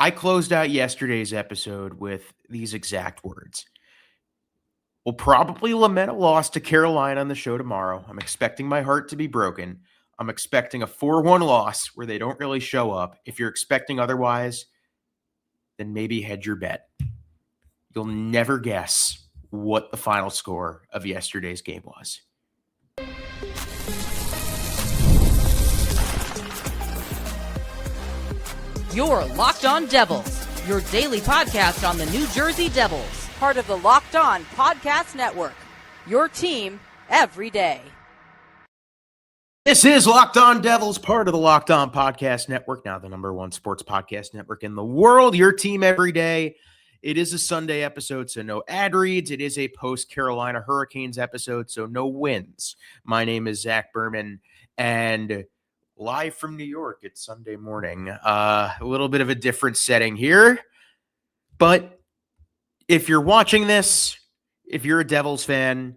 I closed out yesterday's episode with these exact words. We'll probably lament a loss to Carolina on the show tomorrow. I'm expecting my heart to be broken. I'm expecting a 4-1 loss where they don't really show up. If you're expecting otherwise, then maybe hedge your bet. You'll never guess what the final score of yesterday's game was. You're Locked On Devils, your daily podcast on the New Jersey Devils, part of the Locked On Podcast Network, your team every day. This is Locked On Devils, part of the Locked On Podcast Network, now the number one sports podcast network in the world, your team every day. It is a Sunday episode, so no ad reads. It is a post-Carolina Hurricanes episode, so no wins. My name is Zach Berman, and live from New York, it's Sunday morning. A little bit of a different setting here, but if you're watching this, if you're a Devils fan,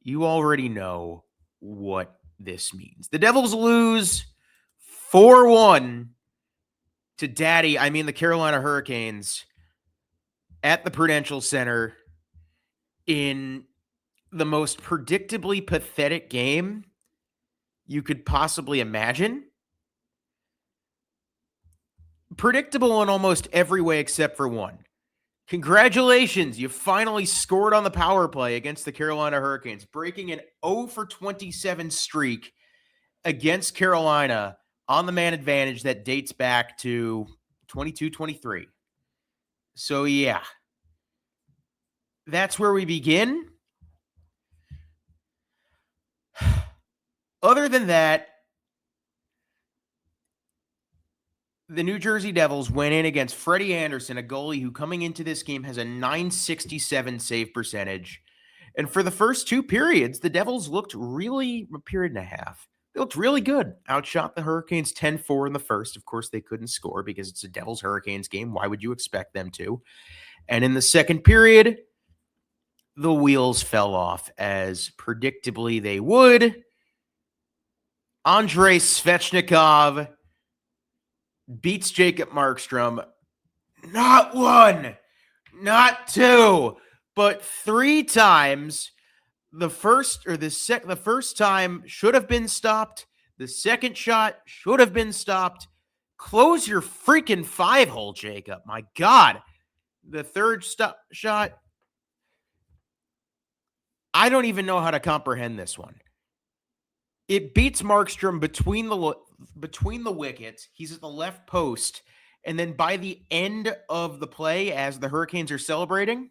you already know what this means. The Devils lose 4-1 to the Carolina Hurricanes at the Prudential Center in the most predictably pathetic game you could possibly imagine. Predictable in almost every way except for one. Congratulations, you finally scored on the power play against the Carolina Hurricanes, breaking an 0-for-27 streak against Carolina on the man advantage that dates back to 22-23. So yeah, that's where we begin. Other than that, the New Jersey Devils went in against Freddie Anderson, a goalie who coming into this game has a .967 save percentage. And for the first two periods, the Devils looked a period and a half. They looked really good. Outshot the Hurricanes 10-4 in the first. Of course, they couldn't score because it's a Devils-Hurricanes game. Why would you expect them to? And in the second period, the wheels fell off, as predictably they would. Andrei Svechnikov beats Jacob Markstrom, not one, not two, but three times. The first time should have been stopped. The second shot should have been stopped. Close your freaking 5-hole, Jacob. My God. The third shot, I don't even know how to comprehend this one. It beats Markstrom between the wickets. He's at the left post. And then by the end of the play, as the Hurricanes are celebrating,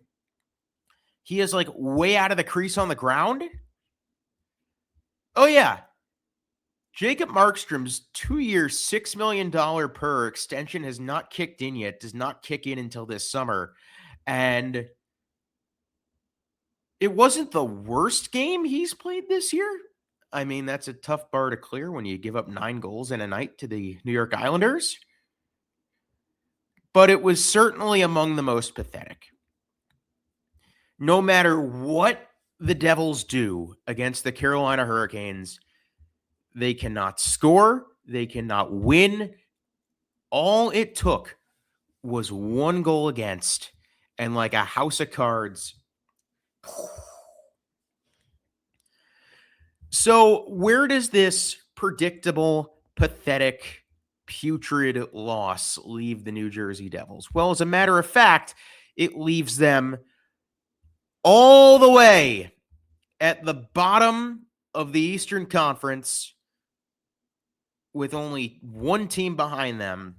he is like way out of the crease on the ground. Oh, yeah. Jacob Markstrom's 2-year, $6 million per extension has not kicked in yet, does not kick in until this summer. And it wasn't the worst game he's played this year. I mean, that's a tough bar to clear when you give up 9 goals in a night to the New York Islanders. But it was certainly among the most pathetic. No matter what the Devils do against the Carolina Hurricanes, they cannot score. They cannot win. All it took was 1 goal against, and like a house of cards. So where does this predictable, pathetic, putrid loss leave the New Jersey Devils? Well, as a matter of fact, it leaves them all the way at the bottom of the Eastern Conference with only one team behind them,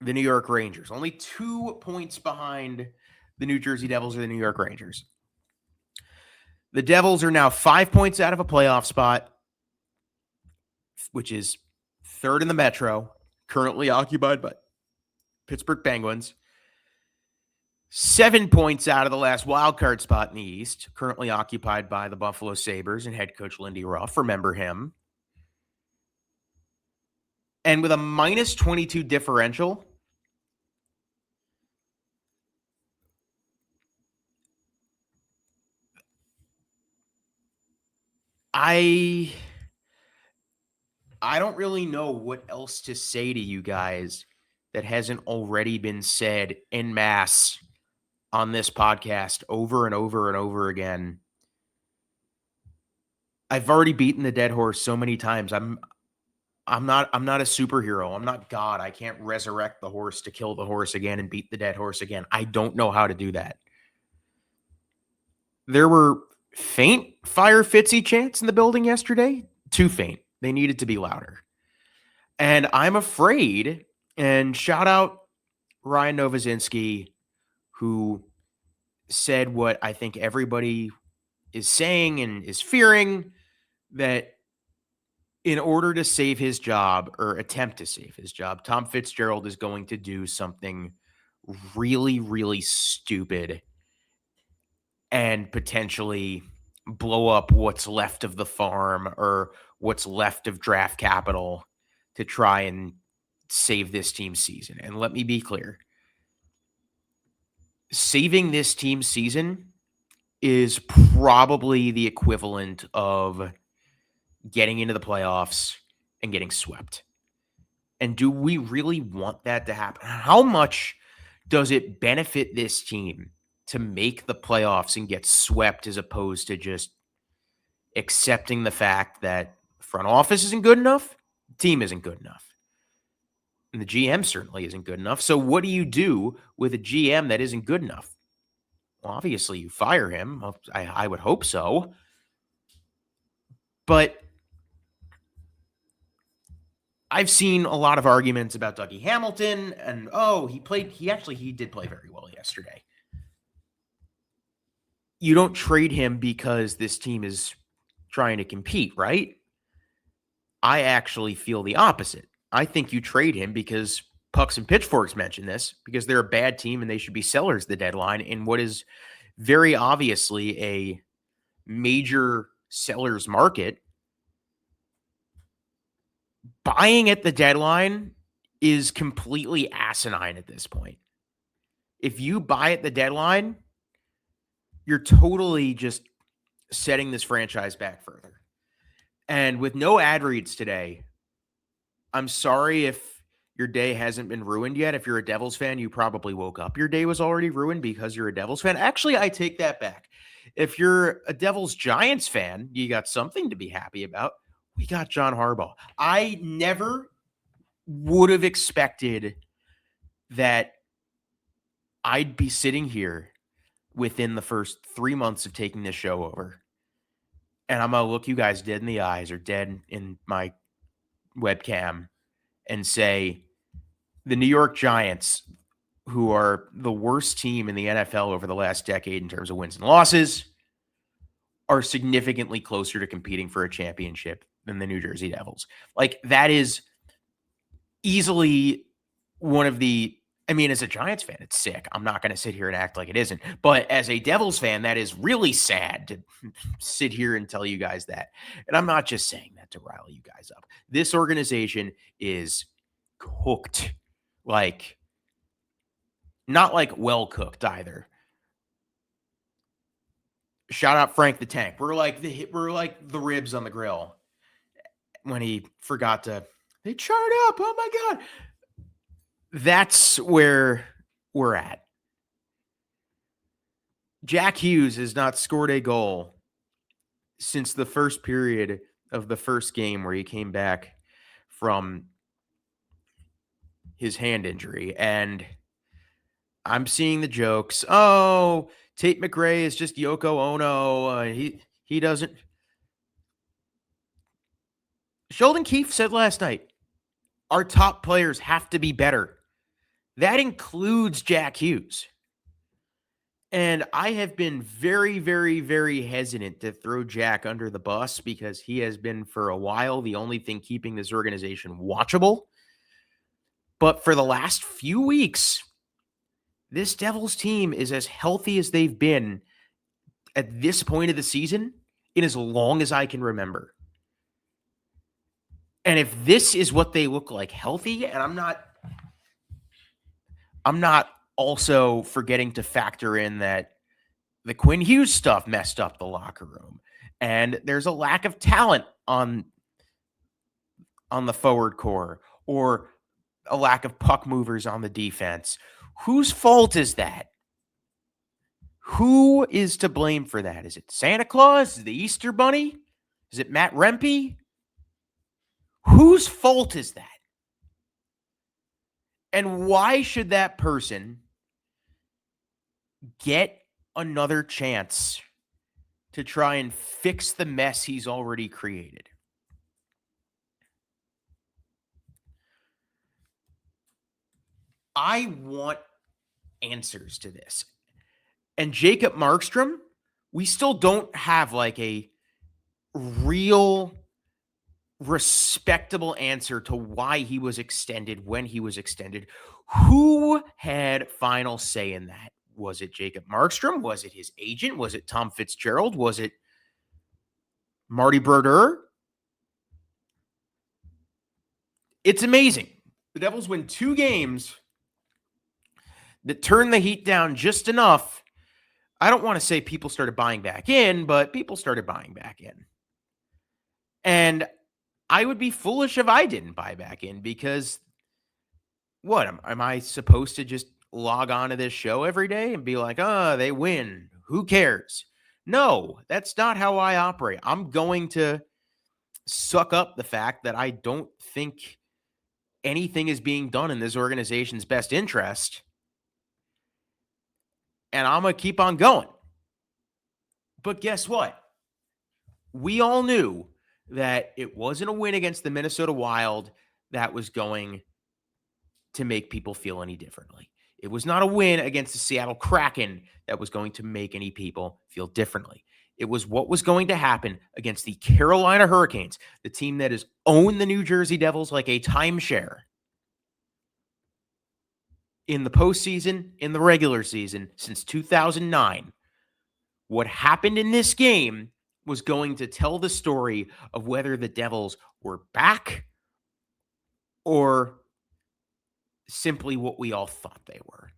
the New York Rangers. Only 2 points behind the New Jersey Devils are the New York Rangers. The Devils are now 5 points out of a playoff spot, which is third in the Metro, currently occupied by Pittsburgh Penguins. 7 points out of the last wildcard spot in the East, currently occupied by the Buffalo Sabres and head coach Lindy Ruff. Remember him. And with a -22 differential, I don't really know what else to say to you guys that hasn't already been said en masse on this podcast over and over and over again. I've already beaten the dead horse so many times. I'm not a superhero. I'm not God. I can't resurrect the horse to kill the horse again and beat the dead horse again. I don't know how to do that. There were faint Fire Fitzy chants in the building yesterday. Too faint. They needed to be louder. And I'm afraid, and shout out Ryan Novozinski, who said what I think everybody is saying and is fearing, that in order to save his job or attempt to save his job, Tom Fitzgerald is going to do something really, really stupid and potentially blow up what's left of the farm or what's left of draft capital to try and save this team's season. And let me be clear. Saving this team's season is probably the equivalent of getting into the playoffs and getting swept. And do we really want that to happen? How much does it benefit this team to make the playoffs and get swept as opposed to just accepting the fact that front office isn't good enough, team isn't good enough, and the GM certainly isn't good enough? So what do you do with a GM that isn't good enough? Well, obviously you fire him. I would hope so. But I've seen a lot of arguments about Dougie Hamilton and, he did play very well yesterday. You don't trade him because this team is trying to compete, right? I actually feel the opposite. I think you trade him because Pucks and Pitchforks mentioned this, because they're a bad team and they should be sellers at the deadline in what is very obviously a major seller's market. Buying at the deadline is completely asinine at this point. If you buy at the deadline, you're totally just setting this franchise back further. And with no ad reads today, I'm sorry if your day hasn't been ruined yet. If you're a Devils fan, you probably woke up. Your day was already ruined because you're a Devils fan. Actually, I take that back. If you're a Devils Giants fan, you got something to be happy about. We got John Harbaugh. I never would have expected that I'd be sitting here within the first 3 months of taking this show over, and I'm going to look you guys dead in the eyes or dead in my webcam and say the New York Giants, who are the worst team in the NFL over the last decade in terms of wins and losses, are significantly closer to competing for a championship than the New Jersey Devils. Like, that is easily one of the, as a Giants fan, it's sick. I'm not going to sit here and act like it isn't. But as a Devils fan, that is really sad to sit here and tell you guys that. And I'm not just saying that to rile you guys up. This organization is cooked. Like, not like well cooked either. Shout out Frank the Tank. We're like the ribs on the grill when he forgot to, they charred up. Oh my God. That's where we're at. Jack Hughes has not scored a goal since the first period of the first game where he came back from his hand injury. And I'm seeing the jokes. Oh, Tate McRae is just Yoko Ono. He doesn't. Sheldon Keefe said last night, our top players have to be better. That includes Jack Hughes. And I have been very, very, very hesitant to throw Jack under the bus because he has been for a while the only thing keeping this organization watchable. But for the last few weeks, this Devils team is as healthy as they've been at this point of the season in as long as I can remember. And if this is what they look like healthy, and I'm not also forgetting to factor in that the Quinn Hughes stuff messed up the locker room, and there's a lack of talent on the forward core, or a lack of puck movers on the defense. Whose fault is that? Who is to blame for that? Is it Santa Claus? Is it the Easter Bunny? Is it Matt Rempe? Whose fault is that? And why should that person get another chance to try and fix the mess he's already created? I want answers to this. And Jacob Markstrom, we still don't have like a real respectable answer to why he was extended when he was extended. Who had final say in that? Was it Jacob Markstrom? Was it his agent? Was it Tom Fitzgerald? Was it Marty Brodeur? It's amazing. The Devils win 2 games that turn the heat down just enough. I don't want to say people started buying back in, but people started buying back in. And I would be foolish if I didn't buy back in, because what? Am I supposed to just log on to this show every day and be like, oh, they win, who cares? No, that's not how I operate. I'm going to suck up the fact that I don't think anything is being done in this organization's best interest. And I'm going to keep on going. But guess what? We all knew that it wasn't a win against the Minnesota Wild that was going to make people feel any differently. It was not a win against the Seattle Kraken that was going to make any people feel differently. It was what was going to happen against the Carolina Hurricanes, the team that has owned the New Jersey Devils like a timeshare in the postseason, in the regular season, since 2009. What happened in this game was going to tell the story of whether the Devils were back or simply what we all thought they were.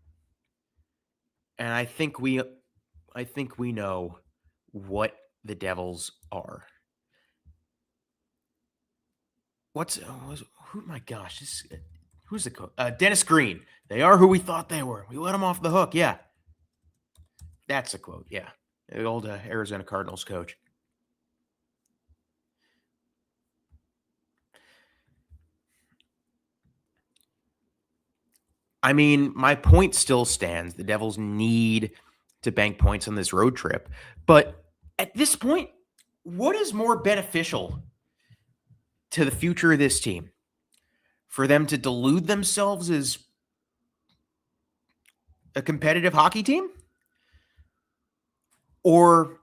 And I think we know what the Devils are. Who's the coach? Dennis Green. They are who we thought they were. We let them off the hook. Yeah. That's a quote. Yeah. The old Arizona Cardinals coach. I mean, my point still stands. The Devils need to bank points on this road trip. But at this point, what is more beneficial to the future of this team? For them to delude themselves as a competitive hockey team? Or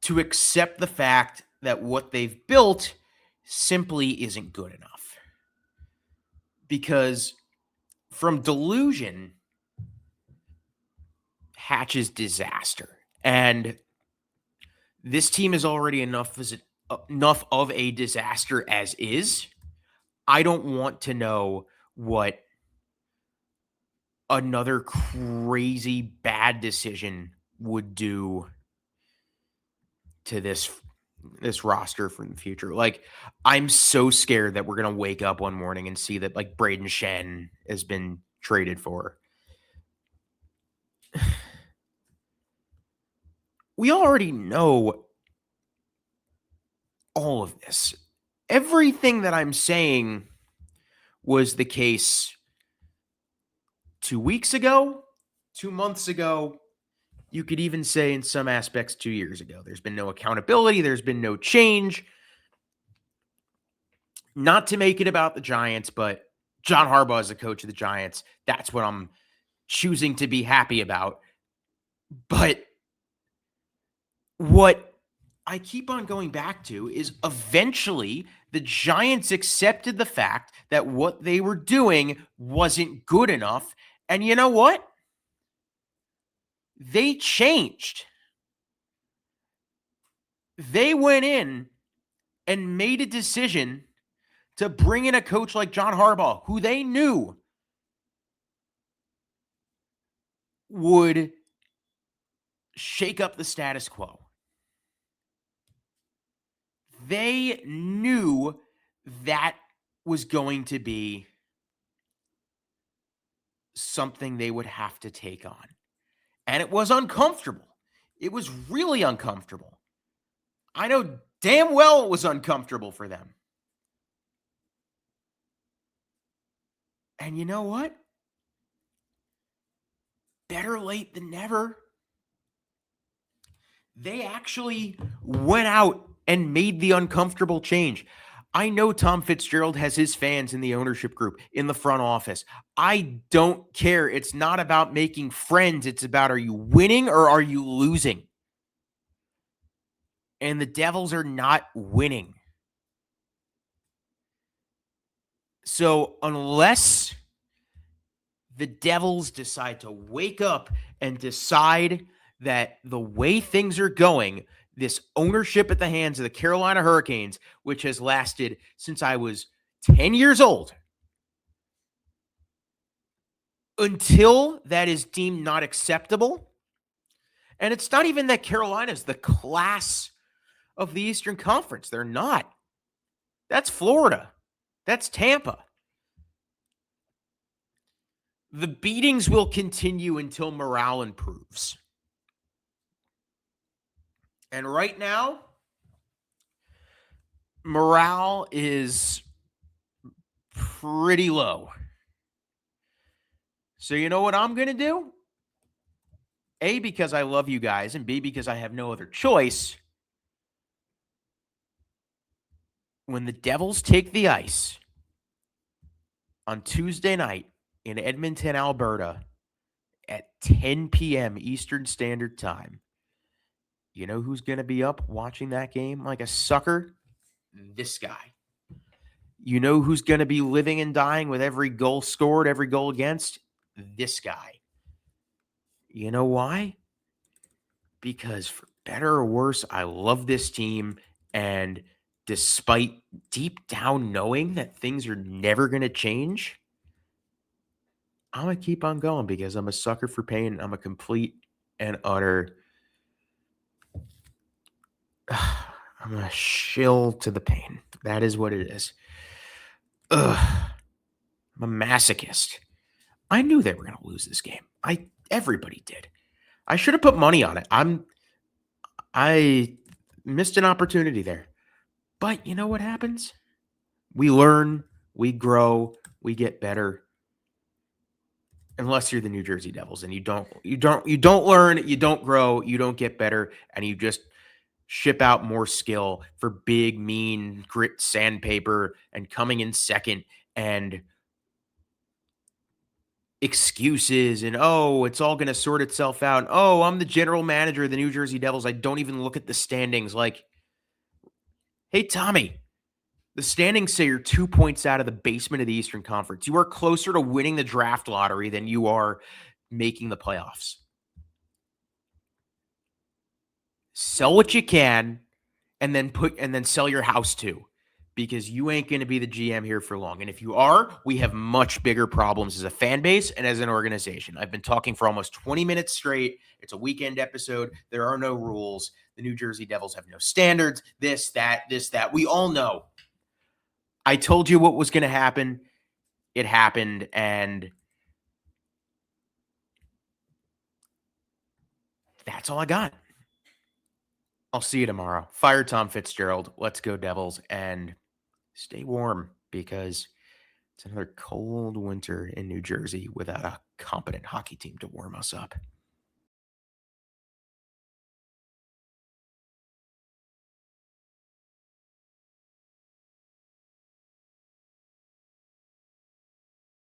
to accept the fact that what they've built simply isn't good enough? Because from delusion hatches disaster. And this team is already enough of a disaster as is. I don't want to know what another crazy bad decision would do to this roster for the future. Like, I'm so scared that we're going to wake up one morning and see that like Braden Shen has been traded for. We already know all of this. Everything that I'm saying was the case 2 weeks ago, 2 months ago. You could even say in some aspects 2 years ago. There's been no accountability. There's been no change. Not to make it about the Giants, but John Harbaugh is the coach of the Giants. That's what I'm choosing to be happy about. But what I keep on going back to is eventually the Giants accepted the fact that what they were doing wasn't good enough. And you know what? They changed. They went in and made a decision to bring in a coach like John Harbaugh, who they knew would shake up the status quo. They knew that was going to be something they would have to take on. And it was uncomfortable. It was really uncomfortable. I know damn well it was uncomfortable for them. And you know what? Better late than never. They actually went out and made the uncomfortable change. I know Tom Fitzgerald has his fans in the ownership group, in the front office. I don't care. It's not about making friends. It's about, are you winning or are you losing? And the Devils are not winning. So unless the Devils decide to wake up and decide that the way things are going, this ownership at the hands of the Carolina Hurricanes, which has lasted since I was 10 years old, until that is deemed not acceptable. And it's not even that Carolina's the class of the Eastern Conference. They're not. That's Florida. That's Tampa. The beatings will continue until morale improves. And right now, morale is pretty low. So you know what I'm going to do? A, because I love you guys, and B, because I have no other choice. When the Devils take the ice on Tuesday night in Edmonton, Alberta at 10 p.m. Eastern Standard Time, you know who's going to be up watching that game like a sucker? This guy. You know who's going to be living and dying with every goal scored, every goal against? This guy. You know why? Because for better or worse, I love this team. And despite deep down knowing that things are never going to change, I'm going to keep on going because I'm a sucker for pain. I'm a complete and utter... I'm a shill to the pain. That is what it is. I'm a masochist. I knew they were going to lose this game. Everybody did. I should have put money on it. I missed an opportunity there. But you know what happens? We learn, we grow, we get better. Unless you're the New Jersey Devils and you don't learn, you don't grow, you don't get better, and you just ship out more skill for big, mean, grit sandpaper and coming in second and excuses and, oh, it's all going to sort itself out. Oh, I'm the general manager of the New Jersey Devils. I don't even look at the standings. Like, hey, Tommy, the standings say you're 2 points out of the basement of the Eastern Conference. You are closer to winning the draft lottery than you are making the playoffs. Sell what you can and then sell your house too, because you ain't going to be the GM here for long. And if you are, we have much bigger problems as a fan base and as an organization. I've been talking for almost 20 minutes straight. It's a weekend episode. There are no rules. The New Jersey Devils have no standards. This, that. We all know. I told you what was going to happen. It happened, and that's all I got. I'll see you tomorrow. Fire Tom Fitzgerald. Let's go Devils, and stay warm because it's another cold winter in New Jersey without a competent hockey team to warm us up.